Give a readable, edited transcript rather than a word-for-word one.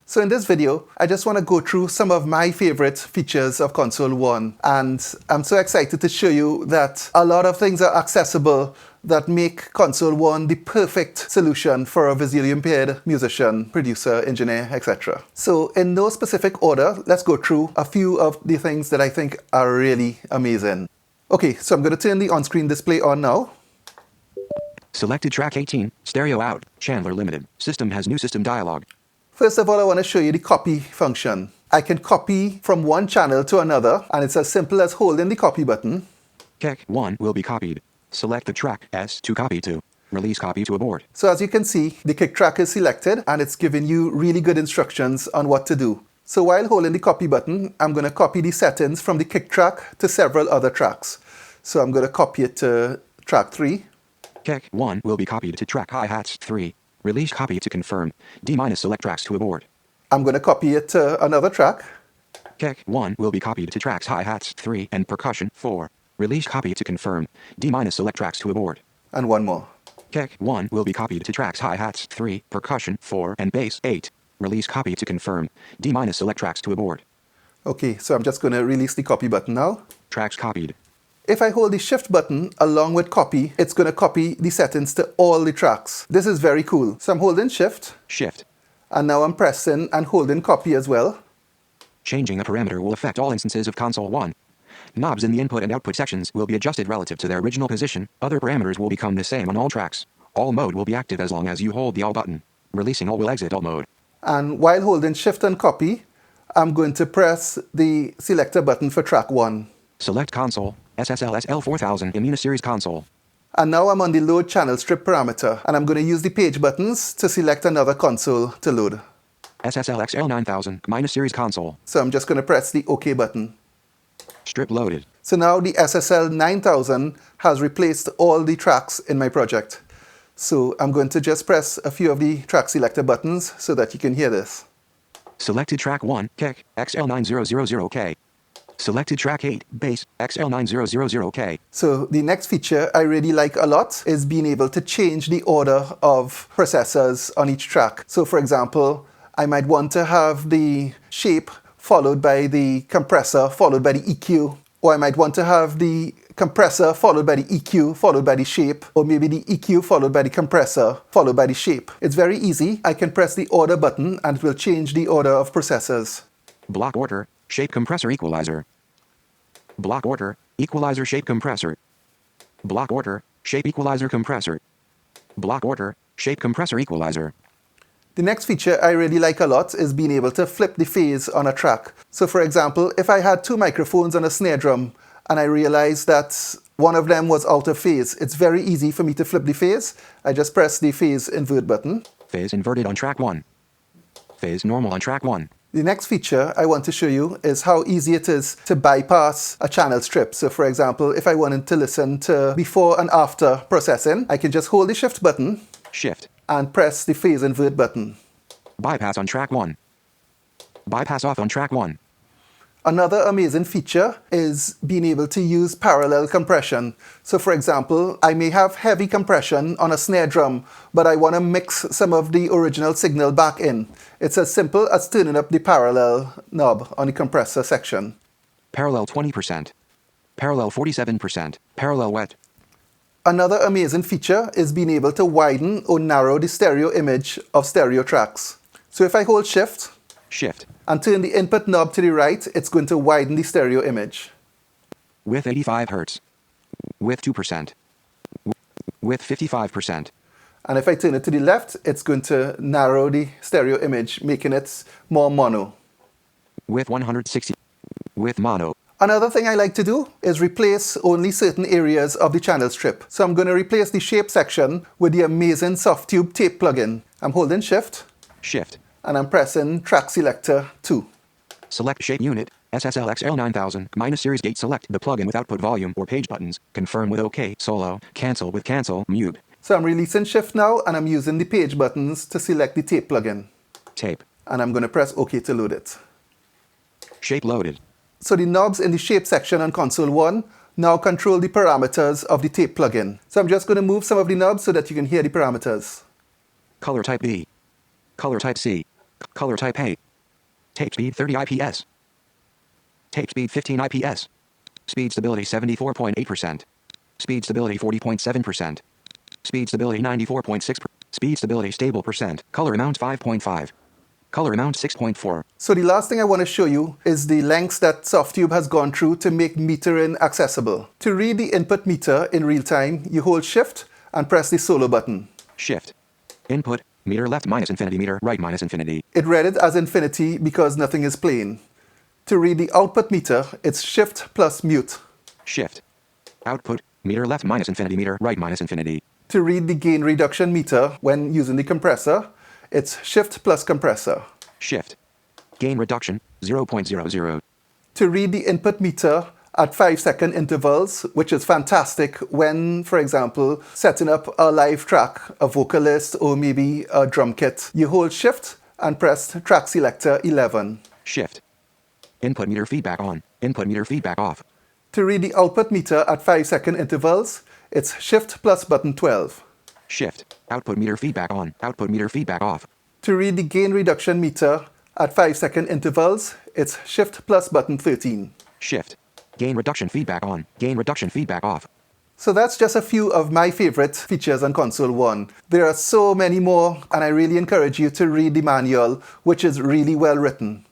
So in this video, I just want to go through some of my favorite features of Console 1. And I'm so excited to show you that a lot of things are accessible that make Console 1 the perfect solution for a visually impaired musician, producer, engineer, etc. So in no specific order, let's go through a few of the things that I think are really amazing. Okay, so I'm going to turn the on-screen display on now. Selected track 18, stereo out, Chandler Limited. System has new system dialog. First of all, I want to show you the copy function. I can copy from one channel to another, and it's as simple as holding the copy button. Kek 1 will be copied. Select the track S to copy to. Release copy to abort. So as you can see, the kick track is selected, and it's giving you really good instructions on what to do. So while holding the copy button, I'm going to copy the settings from the kick track to several other tracks. So I'm going to copy it to track 3. Kek 1 will be copied to track hi-hats 3. Release copy to confirm. D-select tracks to abort. I'm going to copy it to another track. Kek 1 will be copied to tracks hi-hats 3 and percussion 4. Release copy to confirm. D-select tracks to abort. And one more. Kek 1 will be copied to tracks hi-hats 3, percussion 4, and bass 8. Release copy to confirm. D-select tracks to abort. Okay, so I'm just going to release the copy button now. Tracks copied. If I hold the shift button along with copy, it's going to copy the settings to all the tracks. This is very cool. So I'm holding shift. Shift. And now I'm pressing and holding copy as well. Changing a parameter will affect all instances of Console 1. Knobs in the input and output sections will be adjusted relative to their original position. Other parameters will become the same on all tracks. All mode will be active as long as you hold the all button. Releasing all will exit all mode. And while holding shift and copy, I'm going to press the selector button for track 1. Select console, SSL SL4000 Imuna Series console. And now I'm on the load channel strip parameter, and I'm going to use the page buttons to select another console to load. SSL XL9000 Series console. So I'm just going to press the OK button. Strip loaded. So now the SSL 9000 has replaced all the tracks in my project. So I'm going to just press a few of the track selector buttons so that you can hear this. Selected track 1, Kek, XL9000K. Selected track 8, bass, XL9000K. So the next feature I really like a lot is being able to change the order of processors on each track. So for example, I might want to have the shape followed by the compressor followed by the EQ, or I might want to have the compressor followed by the EQ followed by the shape, or maybe the EQ followed by the compressor followed by the shape. It's very easy. I can press the order button and it will change the order of processors. Block order, shape compressor equalizer. Block order, equalizer shape compressor. Block order, shape equalizer compressor. Block order, shape compressor equalizer. The next feature I really like a lot is being able to flip the phase on a track. So for example, if I had 2 microphones and a snare drum, and I realized that one of them was out of phase, it's very easy for me to flip the phase. I just press the phase invert button. Phase inverted on track 1. Phase normal on track 1. The next feature I want to show you is how easy it is to bypass a channel strip. So for example, if I wanted to listen to before and after processing, I can just hold the shift button. Shift. And press the phase invert button. Bypass on track 1. Bypass off on track 1. Another amazing feature is being able to use parallel compression. So for example, I may have heavy compression on a snare drum, but I want to mix some of the original signal back in. It's as simple as turning up the parallel knob on the compressor section. Parallel 20%. Parallel 47%. Parallel wet. Another amazing feature is being able to widen or narrow the stereo image of stereo tracks. So if I hold shift, and turn the input knob to the right, it's going to widen the stereo image. Width 85 Hz. Width 2%. Width 55%. And if I turn it to the left, it's going to narrow the stereo image, making it more mono. Width 160. Width mono. Another thing I like to do is replace only certain areas of the channel strip. So I'm going to replace the shape section with the amazing Softube tape plugin. I'm holding shift. And I'm pressing track selector 2. Select shape unit, SSL XL9000 Series gate. Select the plugin with output volume or page buttons. Confirm with OK, solo, cancel with cancel, mute. So I'm releasing shift now and I'm using the page buttons to select the tape plugin. Tape. And I'm going to press OK to load it. Shape loaded. So the knobs in the shape section on Console 1 now control the parameters of the tape plugin. So I'm just going to move some of the knobs so that you can hear the parameters. Color type B. Color type C. Color type A. Tape speed 30 IPS. Tape speed 15 IPS. Speed stability 74.8%. Speed stability 40.7%. Speed stability 94.6%. Speed stability stable percent. Color amount 5.5. Color amount 6.4. So the last thing I want to show you is the lengths that Softube has gone through to make metering accessible. To read the input meter in real time, you hold Shift and press the solo button. Shift. Input. Meter left minus infinity, meter right minus infinity. It read it as infinity because nothing is playing. To read the output meter, it's Shift plus mute. Shift. Output. Meter left minus infinity, meter right minus infinity. To read the gain reduction meter when using the compressor, it's Shift plus compressor. Shift. Gain reduction 0.00. To read the input meter at 5-second intervals, which is fantastic when, for example, setting up a live track, a vocalist, or maybe a drum kit. You hold Shift and press track selector 11. Shift. Input meter feedback on. Input meter feedback off. To read the output meter at 5-second intervals, it's Shift plus button 12. Shift. Output meter feedback on. Output meter feedback off. To read the gain reduction meter at 5-second intervals, it's Shift plus button 13. Shift. Gain reduction feedback on. Gain reduction feedback off. So that's just a few of my favorite features on Console 1. There are so many more, and I really encourage you to read the manual, which is really well written.